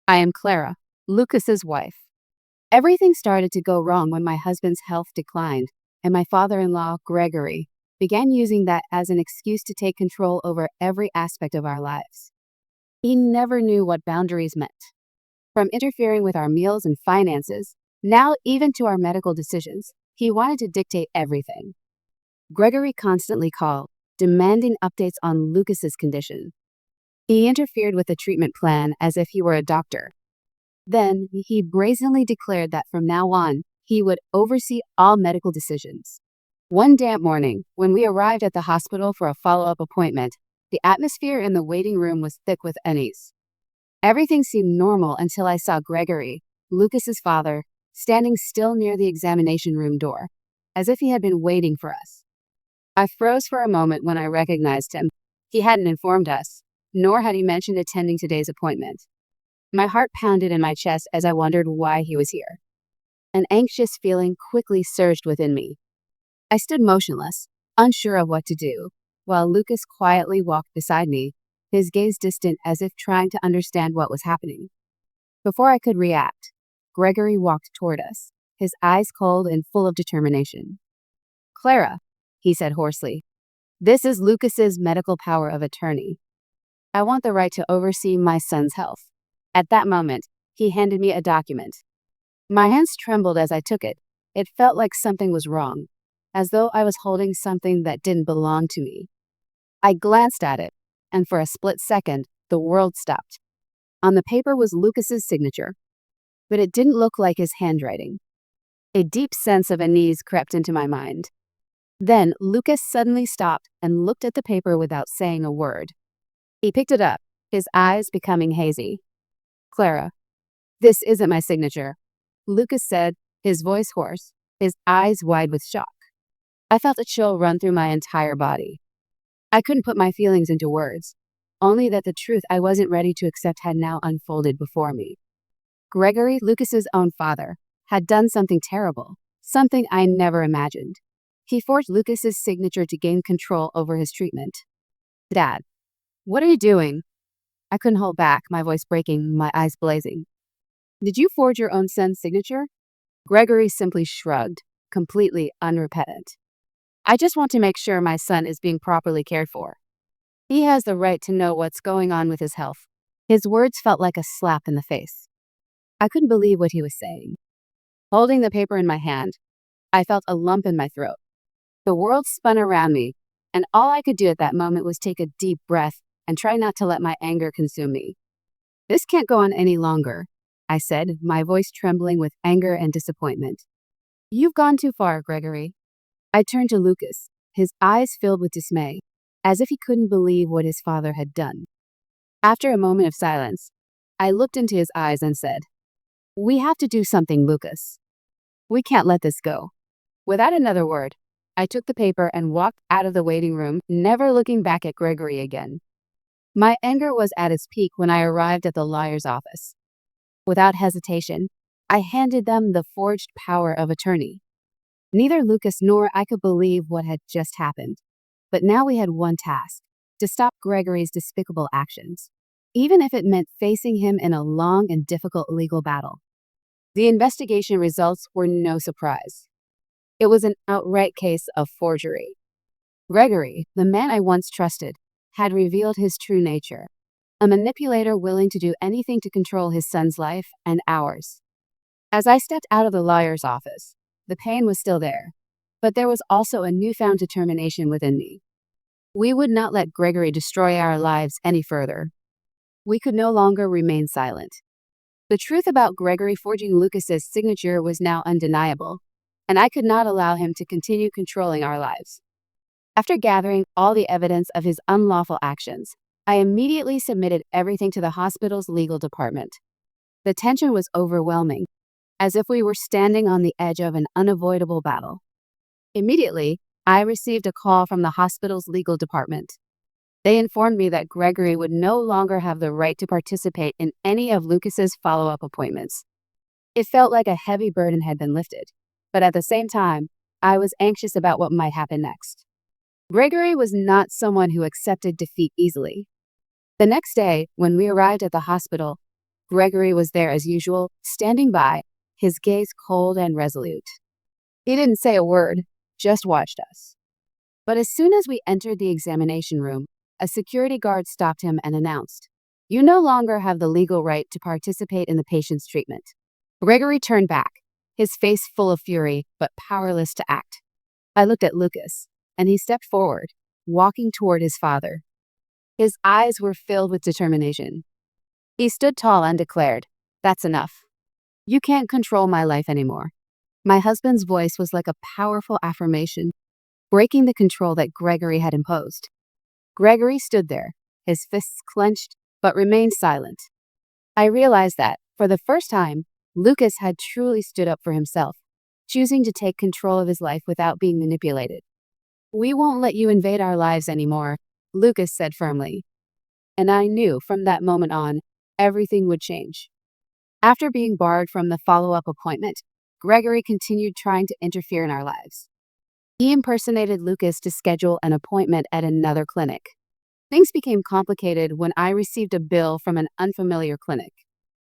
I am Clara, Lucas's wife. Everything started to go wrong when my husband's health declined, and my father-in-law, Gregory, began using that as an excuse to take control over every aspect of our lives. He never knew what boundaries meant. From interfering with our meals and finances, now even to our medical decisions, he wanted to dictate everything. Gregory constantly called, demanding updates on Lucas's condition. He interfered with the treatment plan as if he were a doctor. Then, he brazenly declared that from now on, he would oversee all medical decisions. One damp morning, when we arrived at the hospital for a follow-up appointment, the atmosphere in the waiting room was thick with unease. Everything seemed normal until I saw Gregory, Lucas's father, standing still near the examination room door, as if he had been waiting for us. I froze for a moment when I recognized him. He hadn't informed us, nor had he mentioned attending today's appointment. My heart pounded in my chest as I wondered why he was here. An anxious feeling quickly surged within me. I stood motionless, unsure of what to do, while Lucas quietly walked beside me, his gaze distant as if trying to understand what was happening. Before I could react, Gregory walked toward us, his eyes cold and full of determination. "Clara," he said hoarsely, "this is Lucas's medical power of attorney. I want the right to oversee my son's health." At that moment, he handed me a document. My hands trembled as I took it. It felt like something was wrong, as though I was holding something that didn't belong to me. I glanced at it, and for a split second, the world stopped. On the paper was Lucas's signature, but it didn't look like his handwriting. A deep sense of unease crept into my mind. Then Lucas suddenly stopped and looked at the paper without saying a word. He picked it up, his eyes becoming hazy. "Clara, this isn't my signature," Lucas said, his voice hoarse, his eyes wide with shock. I felt a chill run through my entire body. I couldn't put my feelings into words, only that the truth I wasn't ready to accept had now unfolded before me. Gregory, Lucas's own father, had done something terrible, something I never imagined. He forged Lucas's signature to gain control over his treatment. "Dad, what are you doing?" I couldn't hold back, my voice breaking, my eyes blazing. "Did you forge your own son's signature?" Gregory simply shrugged, completely unrepentant. "I just want to make sure my son is being properly cared for. He has the right to know what's going on with his health." His words felt like a slap in the face. I couldn't believe what he was saying. Holding the paper in my hand, I felt a lump in my throat. The world spun around me, and all I could do at that moment was take a deep breath and try not to let my anger consume me. "This can't go on any longer," I said, my voice trembling with anger and disappointment. "You've gone too far, Gregory." I turned to Lucas, his eyes filled with dismay, as if he couldn't believe what his father had done. After a moment of silence, I looked into his eyes and said, "We have to do something, Lucas. We can't let this go." Without another word, I took the paper and walked out of the waiting room, never looking back at Gregory again. My anger was at its peak when I arrived at the lawyer's office. Without hesitation, I handed them the forged power of attorney. Neither Lucas nor I could believe what had just happened. But now we had one task: to stop Gregory's despicable actions, even if it meant facing him in a long and difficult legal battle. The investigation results were no surprise. It was an outright case of forgery. Gregory, the man I once trusted, had revealed his true nature, a manipulator willing to do anything to control his son's life and ours. As I stepped out of the lawyer's office, the pain was still there, but there was also a newfound determination within me. We would not let Gregory destroy our lives any further. We could no longer remain silent. The truth about Gregory forging Lucas's signature was now undeniable, and I could not allow him to continue controlling our lives. After gathering all the evidence of his unlawful actions, I immediately submitted everything to the hospital's legal department. The tension was overwhelming, as if we were standing on the edge of an unavoidable battle. Immediately, I received a call from the hospital's legal department. They informed me that Gregory would no longer have the right to participate in any of Lucas's follow-up appointments. It felt like a heavy burden had been lifted, but at the same time, I was anxious about what might happen next. Gregory was not someone who accepted defeat easily. The next day, when we arrived at the hospital, Gregory was there as usual, standing by, his gaze cold and resolute. He didn't say a word, just watched us. But as soon as we entered the examination room, a security guard stopped him and announced, "You no longer have the legal right to participate in the patient's treatment." Gregory turned back, his face full of fury, but powerless to act. I looked at Lucas, and he stepped forward, walking toward his father. His eyes were filled with determination. He stood tall and declared, "That's enough. You can't control my life anymore." My husband's voice was like a powerful affirmation, breaking the control that Gregory had imposed. Gregory stood there, his fists clenched, but remained silent. I realized that, for the first time, Lucas had truly stood up for himself, choosing to take control of his life without being manipulated. "We won't let you invade our lives anymore," Lucas said firmly. And I knew from that moment on, everything would change. After being barred from the follow-up appointment, Gregory continued trying to interfere in our lives. He impersonated Lucas to schedule an appointment at another clinic. Things became complicated when I received a bill from an unfamiliar clinic.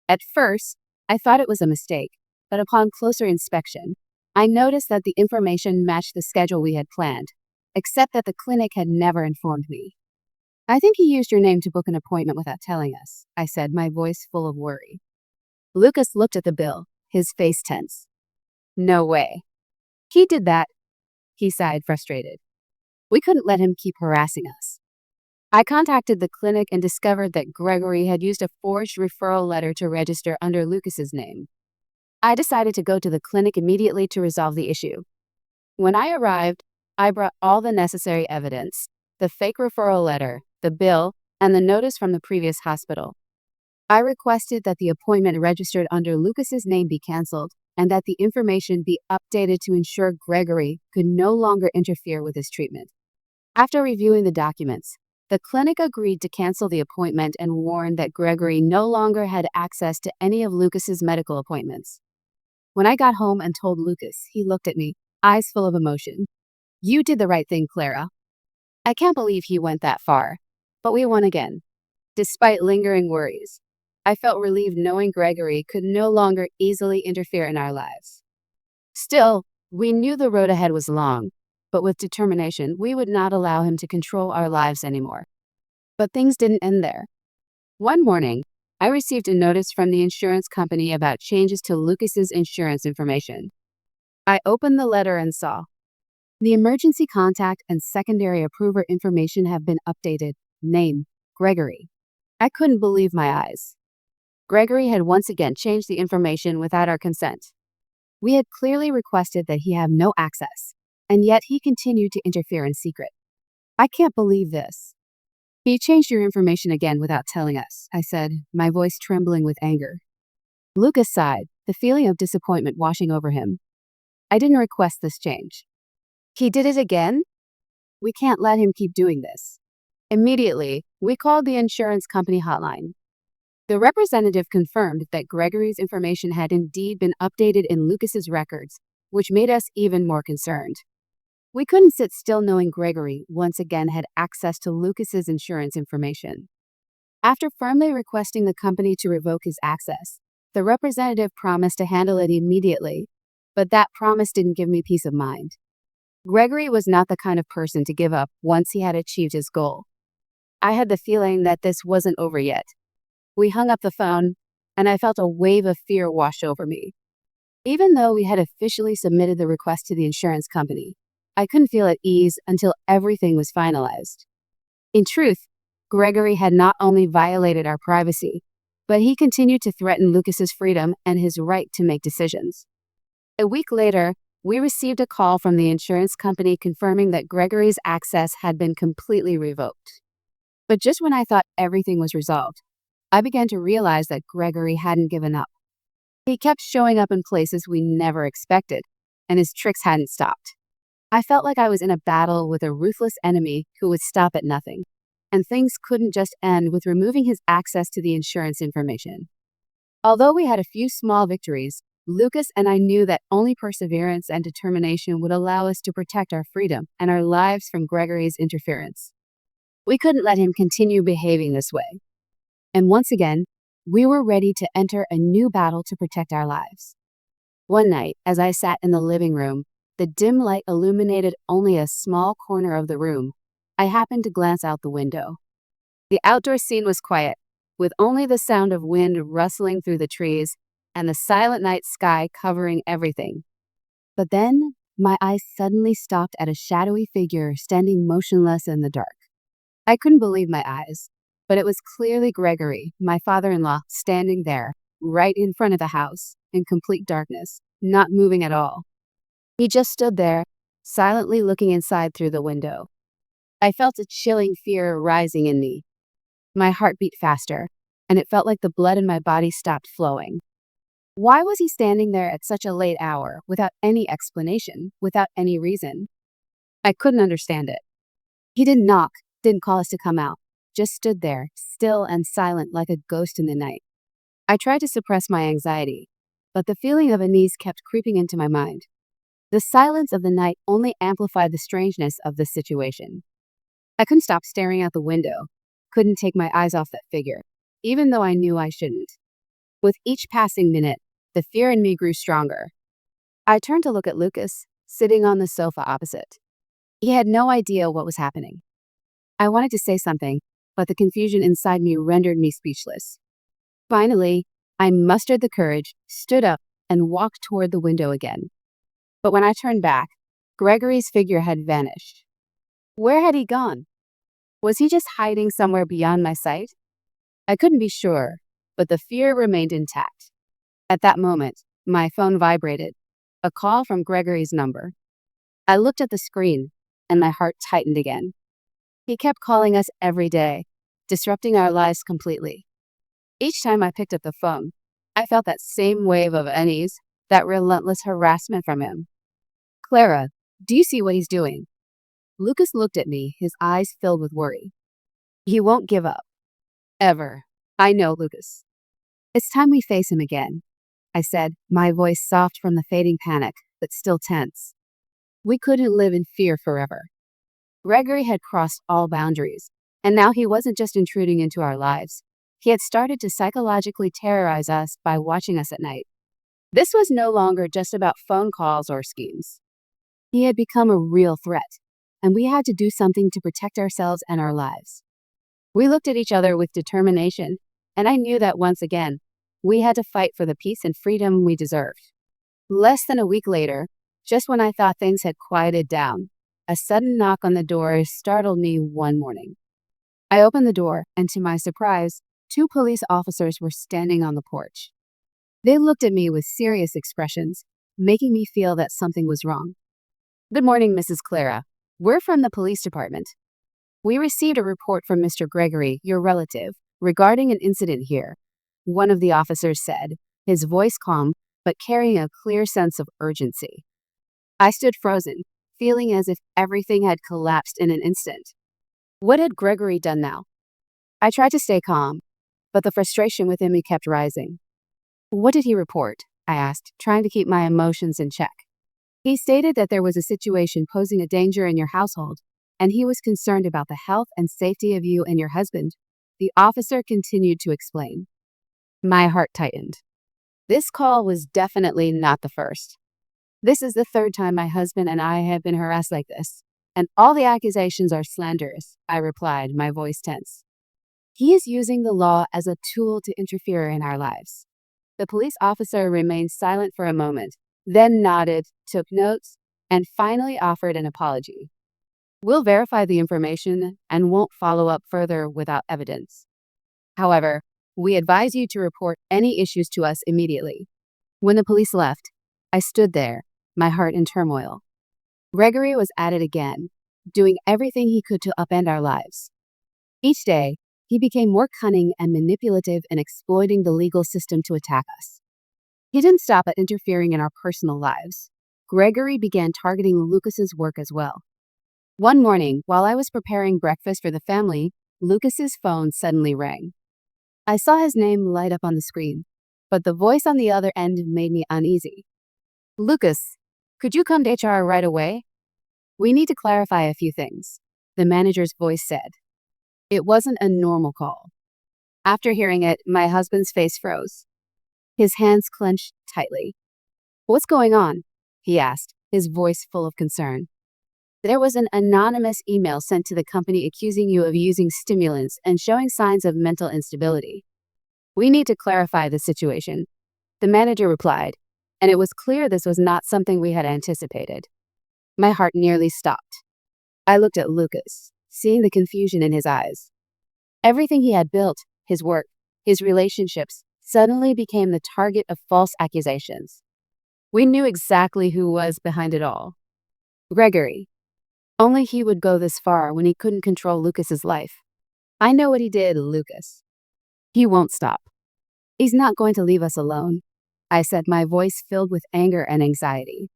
At first, I thought it was a mistake, but upon closer inspection, I noticed that the information matched the schedule we had planned, except that the clinic had never informed me. "I think he used your name to book an appointment without telling us," I said, my voice full of worry. Lucas looked at the bill, his face tense. "No way. He did that," he sighed, frustrated. "We couldn't let him keep harassing us." I contacted the clinic and discovered that Gregory had used a forged referral letter to register under Lucas's name. I decided to go to the clinic immediately to resolve the issue. When I arrived, I brought all the necessary evidence: the fake referral letter, the bill, and the notice from the previous hospital. I requested that the appointment registered under Lucas's name be canceled and that the information be updated to ensure Gregory could no longer interfere with his treatment. After reviewing the documents, the clinic agreed to cancel the appointment and warned that Gregory no longer had access to any of Lucas's medical appointments. When I got home and told Lucas, he looked at me, eyes full of emotion. "You did the right thing, Clara." I can't believe he went that far, but we won again. Despite lingering worries, I felt relieved knowing Gregory could no longer easily interfere in our lives. Still, we knew the road ahead was long, but with determination, we would not allow him to control our lives anymore. But things didn't end there. One morning, I received a notice from the insurance company about changes to Lucas's insurance information. I opened the letter and saw, "The emergency contact and secondary approver information have been updated. Name, Gregory." I couldn't believe my eyes. Gregory had once again changed the information without our consent. We had clearly requested that he have no access, and yet he continued to interfere in secret. "I can't believe this." "He changed your information again without telling us," I said, my voice trembling with anger. Lucas sighed, the feeling of disappointment washing over him. "I didn't request this change." "He did it again?" "We can't let him keep doing this." Immediately, we called the insurance company hotline. The representative confirmed that Gregory's information had indeed been updated in Lucas's records, which made us even more concerned. We couldn't sit still knowing Gregory once again had access to Lucas's insurance information. After firmly requesting the company to revoke his access, the representative promised to handle it immediately, but that promise didn't give me peace of mind. Gregory was not the kind of person to give up once he had achieved his goal. I had the feeling that this wasn't over yet. We hung up the phone, and I felt a wave of fear wash over me. Even though we had officially submitted the request to the insurance company, I couldn't feel at ease until everything was finalized. In truth, Gregory had not only violated our privacy, but he continued to threaten Lucas's freedom and his right to make decisions. A week later, we received a call from the insurance company confirming that Gregory's access had been completely revoked. But just when I thought everything was resolved, I began to realize that Gregory hadn't given up. He kept showing up in places we never expected, and his tricks hadn't stopped. I felt like I was in a battle with a ruthless enemy who would stop at nothing, and things couldn't just end with removing his access to the insurance information. Although we had a few small victories, Lucas and I knew that only perseverance and determination would allow us to protect our freedom and our lives from Gregory's interference. We couldn't let him continue behaving this way. And once again, We were ready to enter a new battle to protect our lives. One night, as I sat in the living room, the dim light illuminated only a small corner of the room. I happened to glance out the window. The outdoor scene was quiet, with only the sound of wind rustling through the trees and the silent night sky covering everything. But then, my eyes suddenly stopped at a shadowy figure standing motionless in the dark. I couldn't believe my eyes, but it was clearly Gregory, my father-in-law, standing there, right in front of the house, in complete darkness, not moving at all. He just stood there, silently looking inside through the window. I felt a chilling fear rising in me. My heart beat faster, and it felt like the blood in my body stopped flowing. Why was he standing there at such a late hour, without any explanation, without any reason? I couldn't understand it. He didn't knock, didn't call us to come out, just stood there, still and silent like a ghost in the night. I tried to suppress my anxiety, but the feeling of unease kept creeping into my mind. The silence of the night only amplified the strangeness of the situation. I couldn't stop staring out the window, couldn't take my eyes off that figure, even though I knew I shouldn't. With each passing minute, the fear in me grew stronger. I turned to look at Lucas, sitting on the sofa opposite. He had no idea what was happening. I wanted to say something, but the confusion inside me rendered me speechless. Finally, I mustered the courage, stood up, and walked toward the window again. But when I turned back, Gregory's figure had vanished. Where had he gone? Was he just hiding somewhere beyond my sight? I couldn't be sure, but the fear remained intact. At that moment, my phone vibrated, a call from Gregory's number. I looked at the screen, and my heart tightened again. He kept calling us every day, disrupting our lives completely. Each time I picked up the phone, I felt that same wave of unease, that relentless harassment from him. Clara, do you see what he's doing? Lucas looked at me, his eyes filled with worry. He won't give up. Ever. I know, Lucas. It's time we face him again, I said, my voice soft from the fading panic, but still tense. We couldn't live in fear forever. Gregory had crossed all boundaries, and now he wasn't just intruding into our lives. He had started to psychologically terrorize us by watching us at night. This was no longer just about phone calls or schemes. He had become a real threat, and we had to do something to protect ourselves and our lives. We looked at each other with determination, and I knew that once again, we had to fight for the peace and freedom we deserved. Less than a week later, just when I thought things had quieted down, a sudden knock on the door startled me one morning. I opened the door, and to my surprise, 2 police officers were standing on the porch. They looked at me with serious expressions, making me feel that something was wrong. Good morning, Mrs. Clara. We're from the police department. We received a report from Mr. Gregory, your relative, regarding an incident here, one of the officers said, his voice calm, but carrying a clear sense of urgency. I stood frozen, feeling as if everything had collapsed in an instant. What had Gregory done now? I tried to stay calm, but the frustration within me kept rising. What did he report? I asked, trying to keep my emotions in check. He stated that there was a situation posing a danger in your household, and he was concerned about the health and safety of you and your husband. The officer continued to explain. My heart tightened. This call was definitely not the first. This is the 3rd time my husband and I have been harassed like this, and all the accusations are slanderous, I replied, my voice tense. He is using the law as a tool to interfere in our lives. The police officer remained silent for a moment, then nodded, took notes, and finally offered an apology. We'll verify the information and won't follow up further without evidence. However, we advise you to report any issues to us immediately. When the police left, I stood there, my heart in turmoil. Gregory was at it again, doing everything he could to upend our lives. Each day, he became more cunning and manipulative in exploiting the legal system to attack us. He didn't stop at interfering in our personal lives. Gregory began targeting Lucas's work as well. One morning, while I was preparing breakfast for the family, Lucas's phone suddenly rang. I saw his name light up on the screen, but the voice on the other end made me uneasy. Lucas, could you come to HR right away? We need to clarify a few things, the manager's voice said. It wasn't a normal call. After hearing it, my husband's face froze. His hands clenched tightly. "What's going on?" he asked, his voice full of concern. "There was an anonymous email sent to the company accusing you of using stimulants and showing signs of mental instability. We need to clarify the situation," the manager replied, and it was clear this was not something we had anticipated. My heart nearly stopped. I looked at Lucas, seeing the confusion in his eyes. Everything he had built, his work, his relationships, suddenly became the target of false accusations. We knew exactly who was behind it all. Gregory. Only he would go this far when he couldn't control Lucas's life. "I know what he did, Lucas. He won't stop. He's not going to leave us alone," I said, my voice filled with anger and anxiety.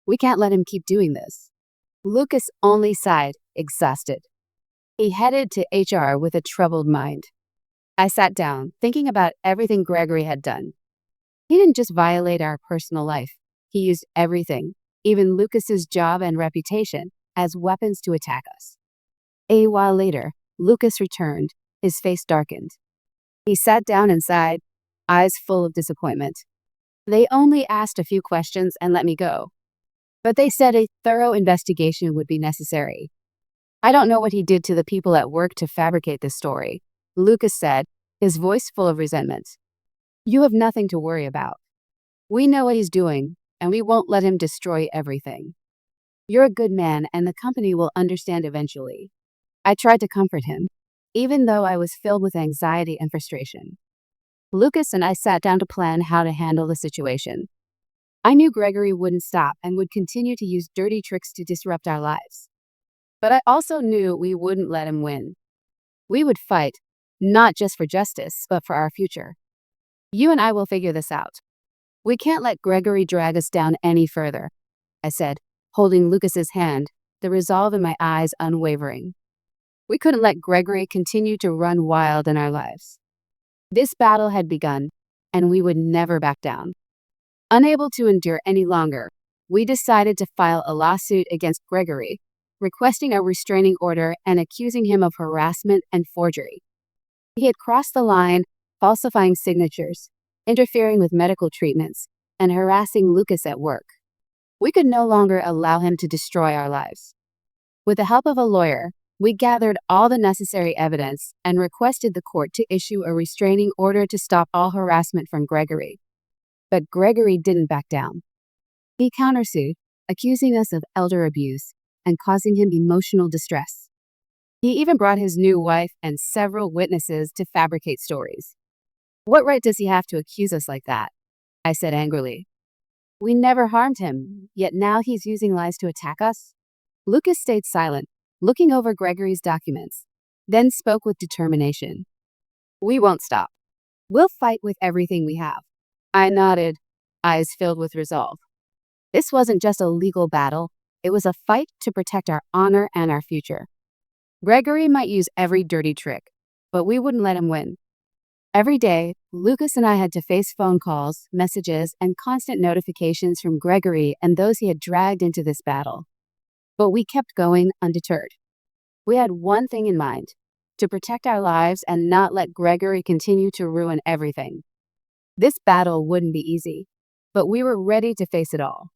"We can't let him keep doing this." Lucas only sighed, exhausted. He headed to HR with a troubled mind. I sat down, thinking about everything Gregory had done. He didn't just violate our personal life. He used everything, even Lucas's job and reputation, as weapons to attack us. A while later, Lucas returned, his face darkened. He sat down and sighed, eyes full of disappointment. "They only asked a few questions and let me go. But they said a thorough investigation would be necessary. I don't know what he did to the people at work to fabricate this story," Lucas said, his voice full of resentment. "You have nothing to worry about. We know what he's doing, and we won't let him destroy everything. You're a good man, and the company will understand eventually." I tried to comfort him, even though I was filled with anxiety and frustration. Lucas and I sat down to plan how to handle the situation. I knew Gregory wouldn't stop and would continue to use dirty tricks to disrupt our lives. But I also knew we wouldn't let him win. We would fight, not just for justice, but for our future. "You and I will figure this out. We can't let Gregory drag us down any further," I said, holding Lucas's hand, the resolve in my eyes unwavering. We couldn't let Gregory continue to run wild in our lives. This battle had begun, and we would never back down. Unable to endure any longer, we decided to file a lawsuit against Gregory, requesting a restraining order and accusing him of harassment and forgery. He had crossed the line, falsifying signatures, interfering with medical treatments, and harassing Lucas at work. We could no longer allow him to destroy our lives. With the help of a lawyer, we gathered all the necessary evidence and requested the court to issue a restraining order to stop all harassment from Gregory. But Gregory didn't back down. He countersued, accusing us of elder abuse and causing him emotional distress. He even brought his new wife and several witnesses to fabricate stories. "What right does he have to accuse us like that?" I said angrily. "We never harmed him, yet now he's using lies to attack us." Lucas stayed silent, looking over Gregory's documents, then spoke with determination. "We won't stop. We'll fight with everything we have." I nodded, eyes filled with resolve. This wasn't just a legal battle, it was a fight to protect our honor and our future. Gregory might use every dirty trick, but we wouldn't let him win. Every day, Lucas and I had to face phone calls, messages, and constant notifications from Gregory and those he had dragged into this battle. But we kept going undeterred. We had one thing in mind: to protect our lives and not let Gregory continue to ruin everything. This battle wouldn't be easy, but we were ready to face it all.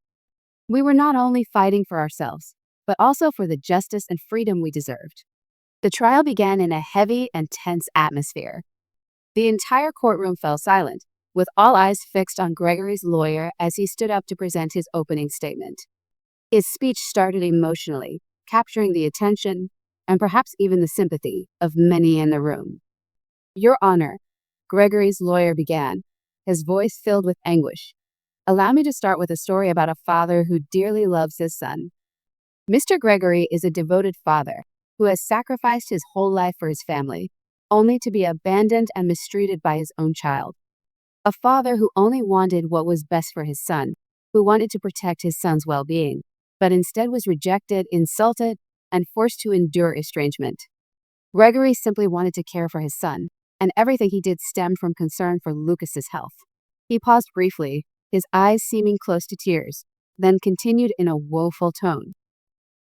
We were not only fighting for ourselves, but also for the justice and freedom we deserved. The trial began in a heavy and tense atmosphere. The entire courtroom fell silent, with all eyes fixed on Gregory's lawyer as he stood up to present his opening statement. His speech started emotionally, capturing the attention and perhaps even the sympathy of many in the room. "Your Honor," Gregory's lawyer began, his voice filled with anguish. "Allow me to start with a story about a father who dearly loves his son. Mr. Gregory is a devoted father who has sacrificed his whole life for his family, only to be abandoned and mistreated by his own child. A father who only wanted what was best for his son, who wanted to protect his son's well-being, but instead was rejected, insulted, and forced to endure estrangement. Gregory simply wanted to care for his son, and everything he did stemmed from concern for Lucas's health." He paused briefly, his eyes seeming close to tears, then continued in a woeful tone.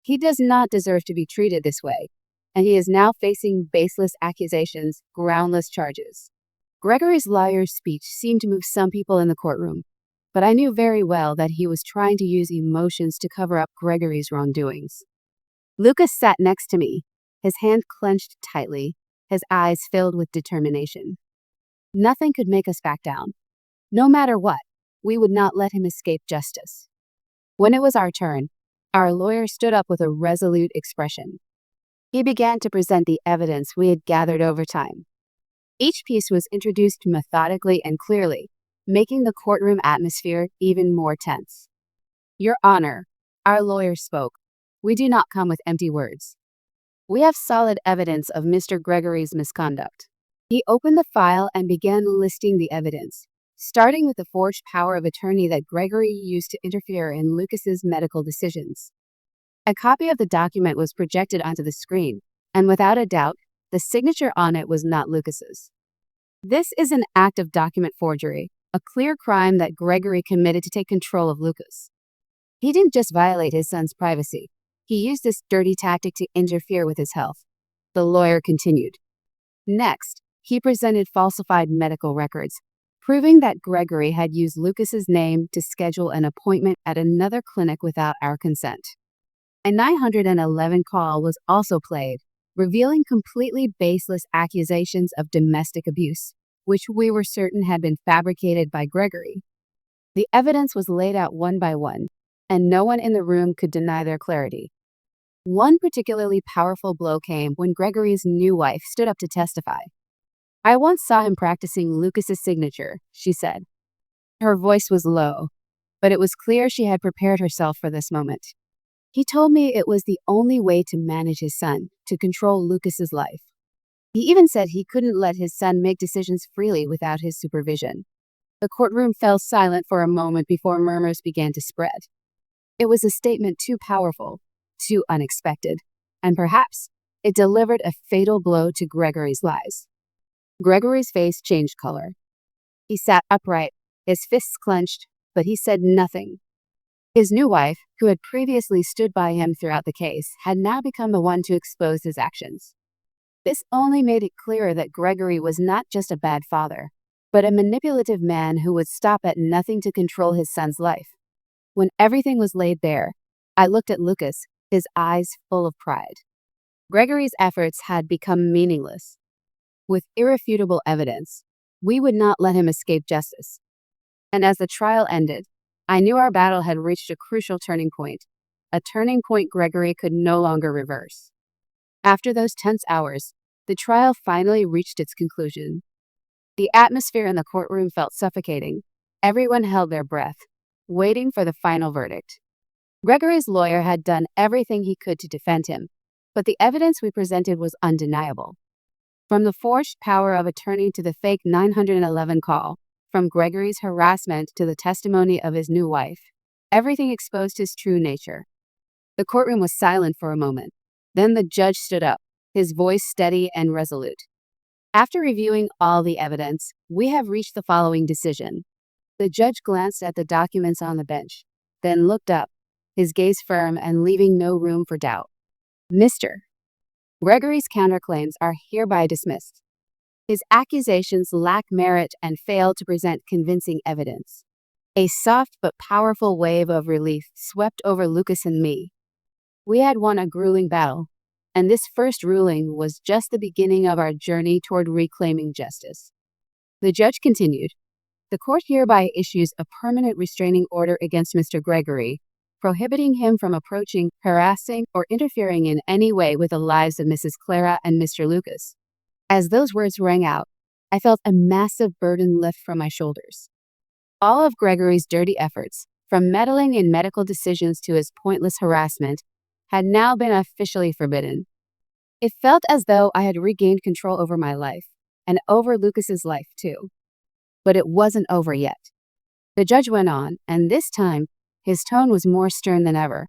"He does not deserve to be treated this way, and he is now facing baseless accusations, groundless charges. Gregory's lawyer's speech seemed to move some people in the courtroom, but I knew very well that he was trying to use emotions to cover up Gregory's wrongdoings. Lucas sat next to me, his hand clenched tightly, his eyes filled with determination. Nothing could make us back down. No matter what, we would not let him escape justice. When it was our turn, our lawyer stood up with a resolute expression. He began to present the evidence we had gathered over time. Each piece was introduced methodically and clearly, making the courtroom atmosphere even more tense. Your Honor, our lawyer spoke. We do not come with empty words. We have solid evidence of Mr. Gregory's misconduct. He opened the file and began listing the evidence, starting with the forged power of attorney that Gregory used to interfere in Lucas's medical decisions. A copy of the document was projected onto the screen, and without a doubt, the signature on it was not Lucas's. This is an act of document forgery, a clear crime that Gregory committed to take control of Lucas. He didn't just violate his son's privacy. He used this dirty tactic to interfere with his health. The lawyer continued. Next, he presented falsified medical records, proving that Gregory had used Lucas's name to schedule an appointment at another clinic without our consent. A 911 call was also played, revealing completely baseless accusations of domestic abuse, which we were certain had been fabricated by Gregory. The evidence was laid out one by one, and no one in the room could deny their clarity. One particularly powerful blow came when Gregory's new wife stood up to testify. I once saw him practicing Lucas's signature, she said. Her voice was low, but it was clear she had prepared herself for this moment. He told me it was the only way to manage his son, to control Lucas's life. He even said he couldn't let his son make decisions freely without his supervision. The courtroom fell silent for a moment before murmurs began to spread. It was a statement too powerful, too unexpected, and perhaps it delivered a fatal blow to Gregory's lies. Gregory's face changed color. He sat upright, his fists clenched, but he said nothing. His new wife, who had previously stood by him throughout the case, had now become the one to expose his actions. This only made it clearer that Gregory was not just a bad father, but a manipulative man who would stop at nothing to control his son's life. When everything was laid bare, I looked at Lucas, his eyes full of pride. Gregory's efforts had become meaningless. With irrefutable evidence, we would not let him escape justice. And as the trial ended, I knew our battle had reached a crucial turning point, a turning point Gregory could no longer reverse. After those tense hours, the trial finally reached its conclusion. The atmosphere in the courtroom felt suffocating. Everyone held their breath, waiting for the final verdict. Gregory's lawyer had done everything he could to defend him, but the evidence we presented was undeniable. From the forged power of attorney to the fake 911 call, from Gregory's harassment to the testimony of his new wife, everything exposed his true nature. The courtroom was silent for a moment. Then the judge stood up, his voice steady and resolute. After reviewing all the evidence, we have reached the following decision. The judge glanced at the documents on the bench, then looked up, his gaze firm and leaving no room for doubt. Mr. Gregory's counterclaims are hereby dismissed. His accusations lack merit and fail to present convincing evidence. A soft but powerful wave of relief swept over Lucas and me. We had won a grueling battle, and this first ruling was just the beginning of our journey toward reclaiming justice. The judge continued, the court hereby issues a permanent restraining order against Mr. Gregory, prohibiting him from approaching, harassing, or interfering in any way with the lives of Mrs. Clara and Mr. Lucas. As those words rang out, I felt a massive burden lift from my shoulders. All of Gregory's dirty efforts, from meddling in medical decisions to his pointless harassment, had now been officially forbidden. It felt as though I had regained control over my life, and over Lucas's life too. But it wasn't over yet. The judge went on, and this time, his tone was more stern than ever.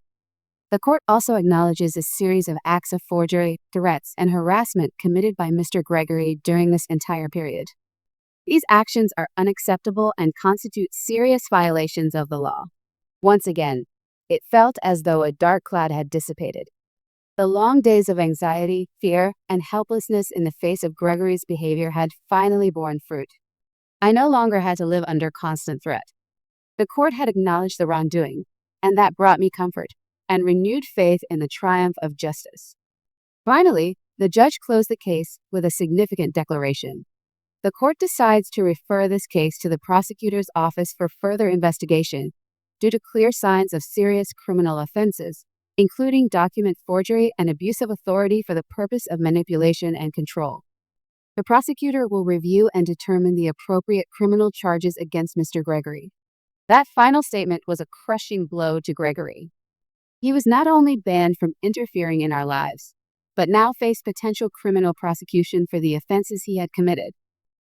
The court also acknowledges a series of acts of forgery, threats, and harassment committed by Mr. Gregory during this entire period. These actions are unacceptable and constitute serious violations of the law. Once again, it felt as though a dark cloud had dissipated. The long days of anxiety, fear, and helplessness in the face of Gregory's behavior had finally borne fruit. I no longer had to live under constant threat. The court had acknowledged the wrongdoing, and that brought me comfort and renewed faith in the triumph of justice. Finally, the judge closed the case with a significant declaration. The court decides to refer this case to the prosecutor's office for further investigation due to clear signs of serious criminal offenses, including document forgery and abuse of authority for the purpose of manipulation and control. The prosecutor will review and determine the appropriate criminal charges against Mr. Gregory. That final statement was a crushing blow to Gregory. He was not only banned from interfering in our lives, but now faced potential criminal prosecution for the offenses he had committed.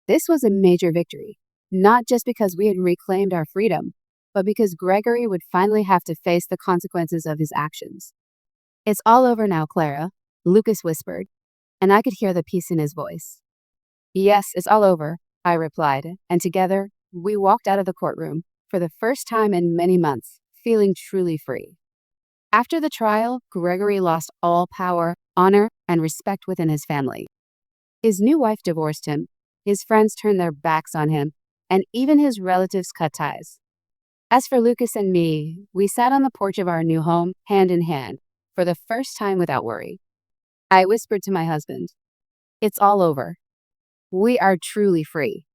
This was a major victory, not just because we had reclaimed our freedom, but because Gregory would finally have to face the consequences of his actions. "It's all over now, Clara," Lucas whispered, and I could hear the peace in his voice. "Yes, it's all over," I replied, and together, we walked out of the courtroom, for the first time in many months, feeling truly free. After the trial, Gregory lost all power, honor, and respect within his family. His new wife divorced him, his friends turned their backs on him, and even his relatives cut ties. As for Lucas and me, we sat on the porch of our new home, hand in hand, for the first time without worry. I whispered to my husband, "It's all over. We are truly free."